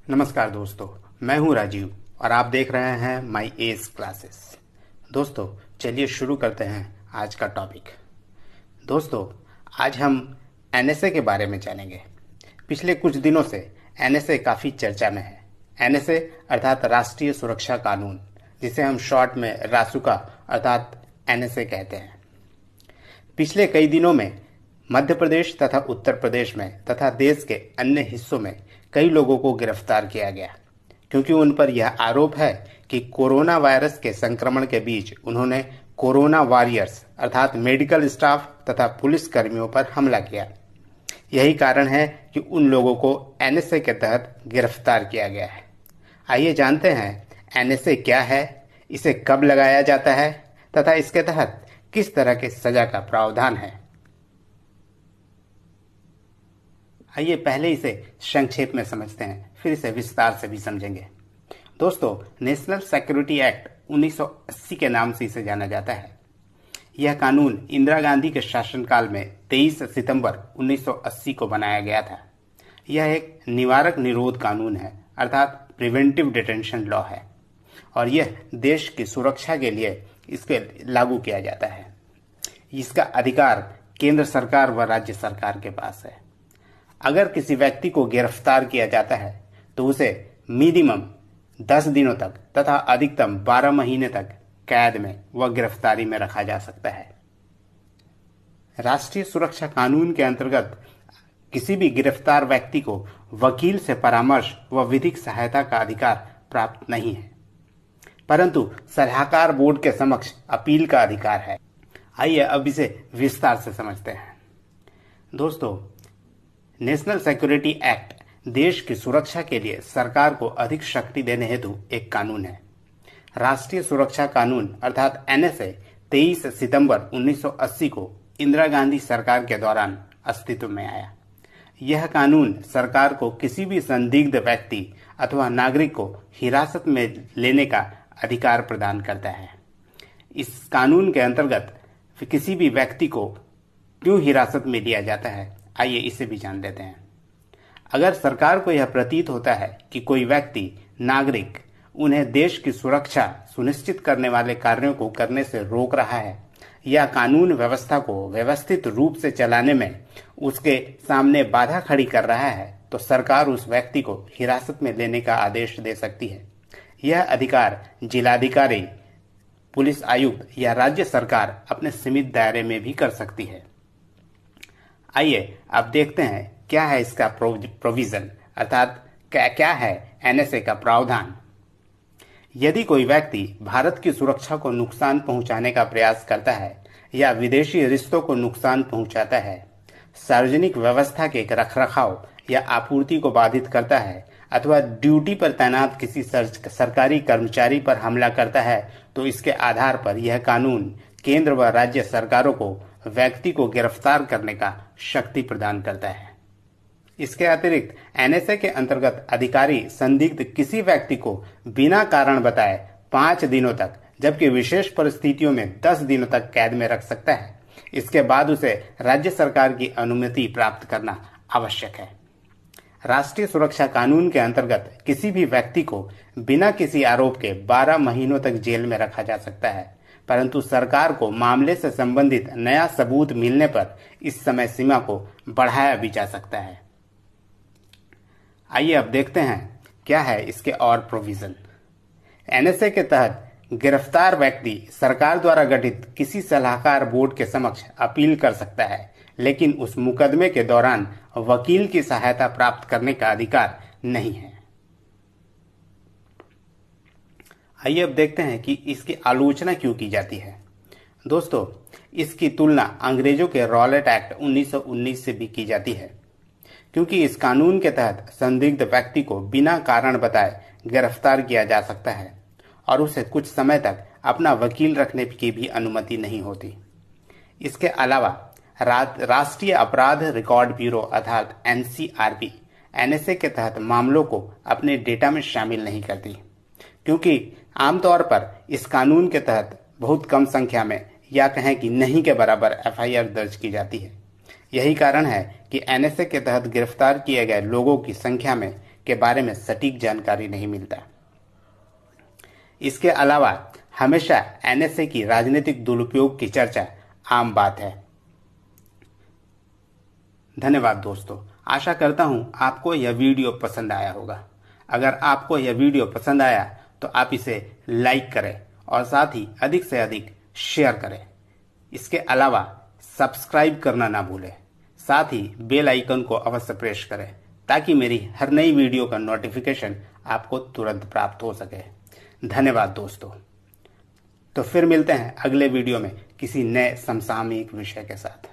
नमस्कार दोस्तों, मैं हूं राजीव और आप देख रहे हैं माई एज क्लासेस। दोस्तों, चलिए शुरू करते हैं आज का टॉपिक। दोस्तों, आज हम एनएसए के बारे में जानेंगे। पिछले कुछ दिनों से एनएसए काफ़ी चर्चा में है। एनएसए अर्थात राष्ट्रीय सुरक्षा कानून, जिसे हम शॉर्ट में रासुका अर्थात एनएसए कहते हैं। पिछले कई दिनों में मध्य प्रदेश तथा उत्तर प्रदेश में तथा देश के अन्य हिस्सों में कई लोगों को गिरफ्तार किया गया, क्योंकि उन पर यह आरोप है कि कोरोना वायरस के संक्रमण के बीच उन्होंने कोरोना वॉरियर्स अर्थात मेडिकल स्टाफ तथा पुलिस कर्मियों पर हमला किया। यही कारण है कि उन लोगों को एनएसए के तहत गिरफ्तार किया गया है। आइए जानते हैं एनएसए क्या है, इसे कब लगाया जाता है तथा इसके तहत किस तरह की सजा का प्रावधान है। आइए पहले इसे संक्षेप में समझते हैं, फिर इसे विस्तार से भी समझेंगे। दोस्तों, नेशनल सिक्योरिटी एक्ट 1980 के नाम से इसे जाना जाता है। यह कानून इंदिरा गांधी के शासनकाल में 23 सितंबर 1980 को बनाया गया था। यह एक निवारक निरोध कानून है अर्थात प्रिवेंटिव डिटेंशन लॉ है और यह देश की सुरक्षा के लिए इसके लागू किया जाता है। इसका अधिकार केंद्र सरकार व राज्य सरकार के पास है। अगर किसी व्यक्ति को गिरफ्तार किया जाता है तो उसे मिनिमम 10 दिनों तक तथा अधिकतम 12 महीने तक कैद में व गिरफ्तारी में रखा जा सकता है। राष्ट्रीय सुरक्षा कानून के अंतर्गत किसी भी गिरफ्तार व्यक्ति को वकील से परामर्श व विधिक सहायता का अधिकार प्राप्त नहीं है, परंतु सलाहकार बोर्ड के समक्ष अपील का अधिकार है। आइए अब इसे विस्तार से समझते हैं। दोस्तों, नेशनल सिक्योरिटी एक्ट देश की सुरक्षा के लिए सरकार को अधिक शक्ति देने हेतु एक कानून है। राष्ट्रीय सुरक्षा कानून अर्थात एनएसए 23 सितंबर 1980 को इंदिरा गांधी सरकार के दौरान अस्तित्व में आया। यह कानून सरकार को किसी भी संदिग्ध व्यक्ति अथवा नागरिक को हिरासत में लेने का अधिकार प्रदान करता है। इस कानून के अंतर्गत किसी भी व्यक्ति को क्यों हिरासत में लिया जाता है, आइए इसे भी जान लेते हैं। अगर सरकार को यह प्रतीत होता है कि कोई व्यक्ति नागरिक उन्हें देश की सुरक्षा सुनिश्चित करने वाले कार्यों को करने से रोक रहा है या कानून व्यवस्था को व्यवस्थित रूप से चलाने में उसके सामने बाधा खड़ी कर रहा है, तो सरकार उस व्यक्ति को हिरासत में लेने का आदेश दे सकती है। यह अधिकार जिलाधिकारी, पुलिस आयुक्त या राज्य सरकार अपने सीमित दायरे में भी कर सकती है। आइए अब देखते हैं क्या है इसका प्रोविजन अर्थात क्या है एनएसए का प्रावधान। यदि कोई व्यक्ति भारत की सुरक्षा को नुकसान पहुंचाने का प्रयास करता है या विदेशी रिश्तों को नुकसान पहुंचाता है, सार्वजनिक व्यवस्था के रखरखाव या आपूर्ति को बाधित करता है अथवा ड्यूटी पर तैनात किसी सरकारी कर्मचारी पर हमला करता है, तो इसके आधार पर यह कानून केंद्र व राज्य सरकारों को व्यक्ति को गिरफ्तार करने का शक्ति प्रदान करता है। इसके अतिरिक्त एनएसए के अंतर्गत अधिकारी संदिग्ध किसी व्यक्ति को बिना कारण बताए 5 दिनों तक, जबकि विशेष परिस्थितियों में 10 दिनों तक कैद में रख सकता है। इसके बाद उसे राज्य सरकार की अनुमति प्राप्त करना आवश्यक है। राष्ट्रीय सुरक्षा कानून के अंतर्गत किसी भी व्यक्ति को बिना किसी आरोप के 12 महीनों तक जेल में रखा जा सकता है, परंतु सरकार को मामले से संबंधित नया सबूत मिलने पर इस समय सीमा को बढ़ाया भी जा सकता है। आइए अब देखते हैं क्या है इसके और प्रोविजन। एनएसए के तहत गिरफ्तार व्यक्ति सरकार द्वारा गठित किसी सलाहकार बोर्ड के समक्ष अपील कर सकता है, लेकिन उस मुकदमे के दौरान वकील की सहायता प्राप्त करने का अधिकार नहीं है। आइए अब देखते हैं कि इसकी आलोचना क्यों की जाती है। दोस्तों, इसकी तुलना अंग्रेजों के रॉलेट एक्ट 1919 से भी की जाती है, क्योंकि इस कानून के तहत संदिग्ध व्यक्ति को बिना कारण बताए गिरफ्तार किया जा सकता है और उसे कुछ समय तक अपना वकील रखने की भी अनुमति नहीं होती। इसके अलावा राष्ट्रीय अपराध रिकॉर्ड ब्यूरो अर्थात एनसीआरबी एनएसए के तहत मामलों को अपने डेटा में शामिल नहीं करती, क्योंकि आमतौर पर इस कानून के तहत बहुत कम संख्या में या कहें कि नहीं के बराबर एफआईआर दर्ज की जाती है। यही कारण है कि एनएसए के तहत गिरफ्तार किए गए लोगों की संख्या में के बारे में सटीक जानकारी नहीं मिलता। इसके अलावा हमेशा एनएसए की राजनीतिक दुरुपयोग की चर्चा आम बात है। धन्यवाद दोस्तों, आशा करता हूं आपको यह वीडियो पसंद आया होगा। अगर आपको यह वीडियो पसंद आया तो आप इसे लाइक करें और साथ ही अधिक से अधिक शेयर करें। इसके अलावा सब्सक्राइब करना ना भूलें, साथ ही बेल आइकन को अवश्य प्रेस करें ताकि मेरी हर नई वीडियो का नोटिफिकेशन आपको तुरंत प्राप्त हो सके। धन्यवाद दोस्तों। तो फिर मिलते हैं अगले वीडियो में किसी नए समसामयिक विषय के साथ।